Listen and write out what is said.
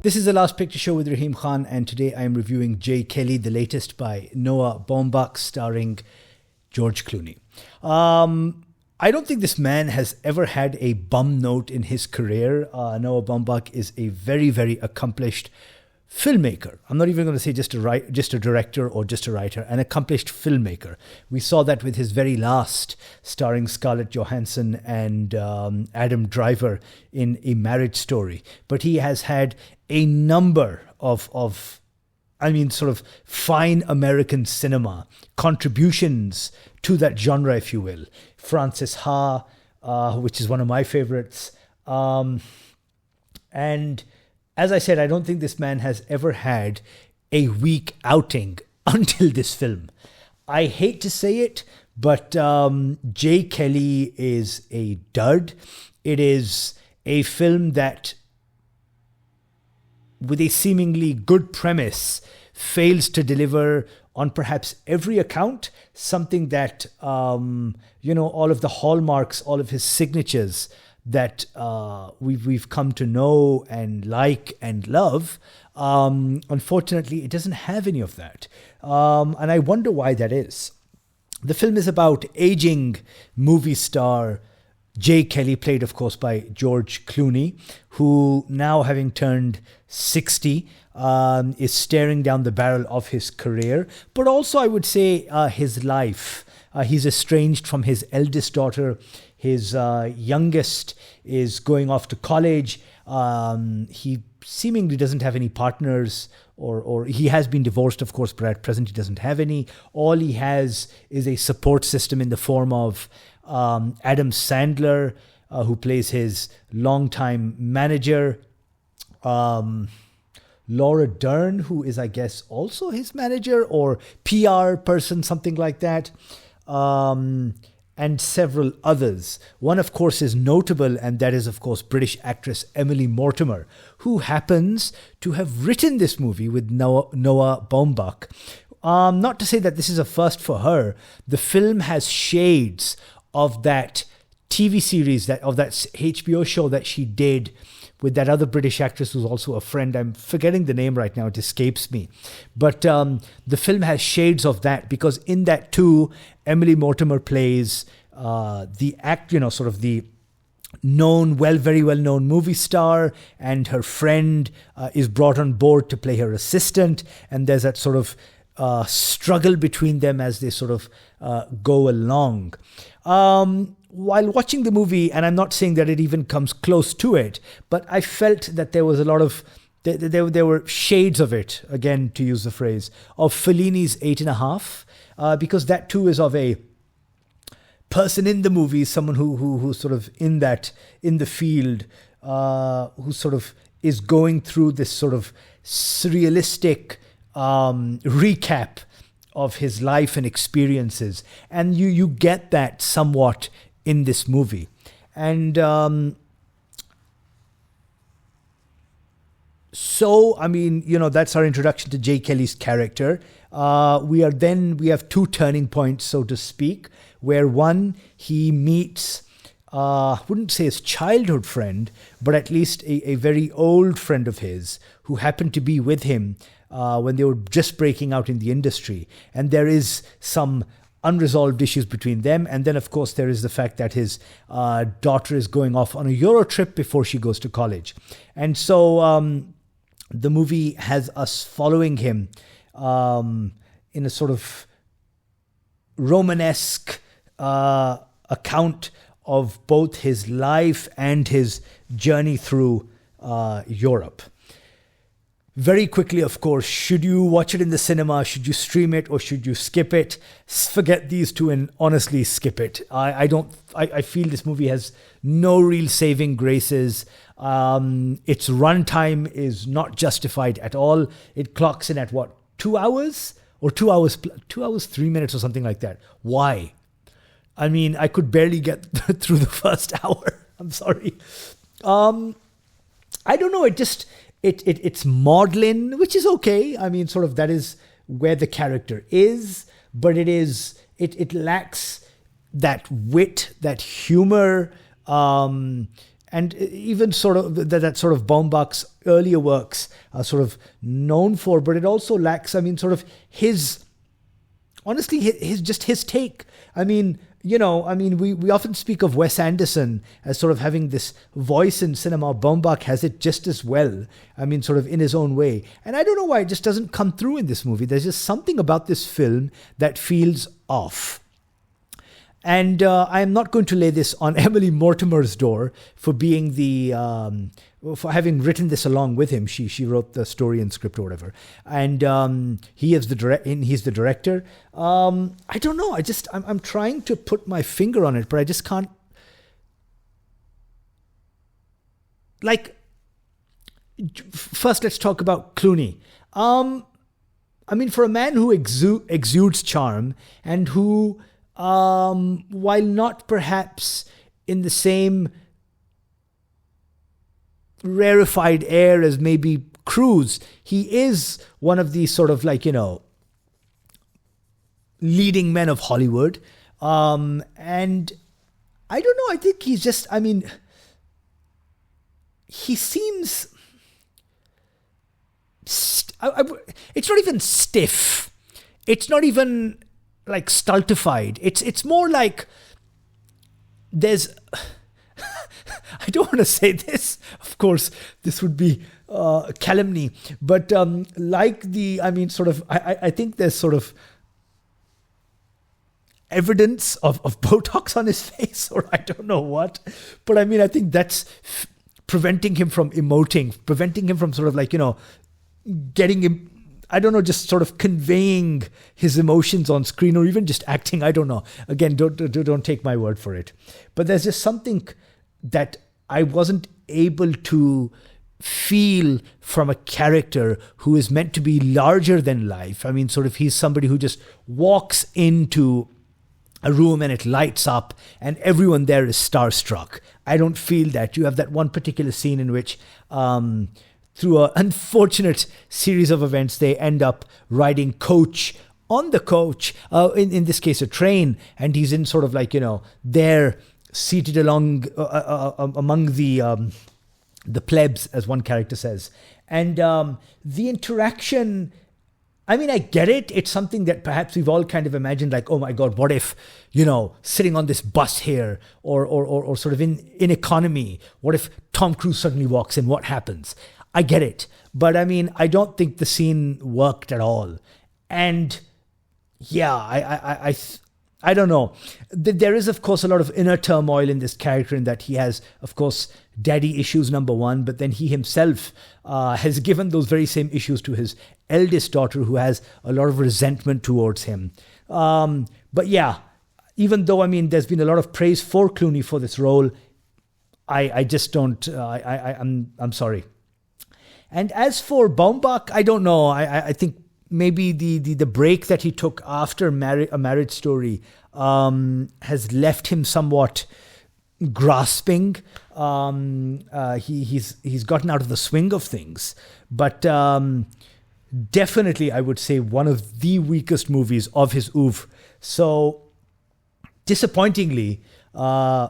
This is the Last Picture Show with Rahim Khan, and today I am reviewing J. Kelly, the latest by Noah Baumbach, starring George Clooney. I don't think this man has ever had a bum note in his career. Noah Baumbach is a very, very accomplished filmmaker. I'm not even going to say just a director or just a writer, an accomplished filmmaker. We saw that with his very last, starring Scarlett Johansson and Adam Driver in A Marriage Story. But he has had a number of sort of fine American cinema contributions to that genre, if you will. Frances Ha, which is one of my favorites. And as I said, I don't think this man has ever had a weak outing until this film. I hate to say it, but J. Kelly is a dud. It is a film that, with a seemingly good premise, fails to deliver on perhaps every account, something that, all of the hallmarks, all of his signatures that we've come to know and like and love. Unfortunately, it doesn't have any of that. And I wonder why that is. The film is about aging movie star J. Kelly, played, of course, by George Clooney, who now, having turned 60, is staring down the barrel of his career, but also, I would say, his life. He's estranged from his eldest daughter. His youngest is going off to college. He seemingly doesn't have any partners, or he has been divorced, of course, but at present he doesn't have any. All he has is a support system in the form of Adam Sandler, who plays his longtime manager. Laura Dern, who is, I guess, also his manager or PR person, something like that. And several others. One, of course, is notable, and that is, of course, British actress Emily Mortimer, who happens to have written this movie with Noah Baumbach. Not to say that this is a first for her. The film has shades of that TV series, of that HBO show that she did with that other British actress who's also a friend. I'm forgetting the name right now. It escapes me. But the film has shades of that, because in that too, Emily Mortimer plays the very well-known movie star, and her friend is brought on board to play her assistant. And there's that sort of struggle between them as they sort of go along. While watching the movie, and I'm not saying that it even comes close to it, but I felt that there was a lot of, there were shades of it, again, to use the phrase, of Fellini's 8.5, because that too is of a person in the movie, someone who's sort of in the field, who sort of is going through this sort of surrealistic recap of his life and experiences. And you get that somewhat in this movie. And that's our introduction to J. Kelly's character. We have two turning points, so to speak, where one, he meets, wouldn't say his childhood friend, but at least a very old friend of his who happened to be with him when they were just breaking out in the industry. And there is some unresolved issues between them. And then, of course, there is the fact that his daughter is going off on a Euro trip before she goes to college. And so the movie has us following him in a sort of Romanesque account of both his life and his journey through Europe. Very quickly, of course, should you watch it in the cinema? Should you stream it, or should you skip it? Forget these two and honestly skip it. I feel this movie has no real saving graces. Its runtime is not justified at all. It clocks in at 2 hours? Or 2 hours, 2 hours, 3 minutes or something like that. Why? I mean, I could barely get through the first hour. I'm sorry. I don't know. It's maudlin, which is okay. I mean, sort of that is where the character is, but it lacks that wit, that humor, and and even sort of that sort of Baumbach's earlier works are sort of known for, but it also lacks, I mean, sort of his, honestly, his take. I mean, we often speak of Wes Anderson as sort of having this voice in cinema. Baumbach has it just as well. I mean, sort of in his own way. And I don't know why it just doesn't come through in this movie. There's just something about this film that feels off. And I'm not going to lay this on Emily Mortimer's door for being for having written this along with him. She wrote the story and script or whatever, and he's the director. I don't know. I'm trying to put my finger on it, but I just can't. Like, first let's talk about Clooney. I mean, for a man who exudes charm and who, while not perhaps in the same rarefied air as maybe Cruise, he is one of these sort of like, leading men of Hollywood. And I don't know, I think he's just, I mean, he seems, it's not even stiff. It's not even like stultified. It's more like there's I don't want to say this, of course this would be calumny, but like I think there's sort of evidence of Botox on his face, or I don't know what, but I mean, I think that's preventing him from emoting, preventing him from sort of like, getting him, I don't know, just sort of conveying his emotions on screen, or even just acting. I don't know. Again, don't take my word for it. But there's just something that I wasn't able to feel from a character who is meant to be larger than life. I mean, sort of, he's somebody who just walks into a room and it lights up and everyone there is starstruck. I don't feel that. You have that one particular scene in which, through an unfortunate series of events, they end up riding coach on the coach, in this case a train, and he's in sort of like, there seated among the plebs, as one character says. And the interaction, I mean, I get it. It's something that perhaps we've all kind of imagined, like, oh my God, what if, sitting on this bus here, or sort of in economy, what if Tom Cruise suddenly walks in? What happens? I get it. But I mean, I don't think the scene worked at all. And yeah, I don't know. There is, of course, a lot of inner turmoil in this character, in that he has, of course, daddy issues, number one, but then he himself has given those very same issues to his eldest daughter, who has a lot of resentment towards him. But yeah, even though, I mean, there's been a lot of praise for Clooney for this role, I just don't, I'm sorry. And as for Baumbach, I don't know. I think maybe the break that he took after A Marriage Story has left him somewhat grasping. He's gotten out of the swing of things. But definitely, I would say, one of the weakest movies of his oeuvre. So, disappointingly, yeah.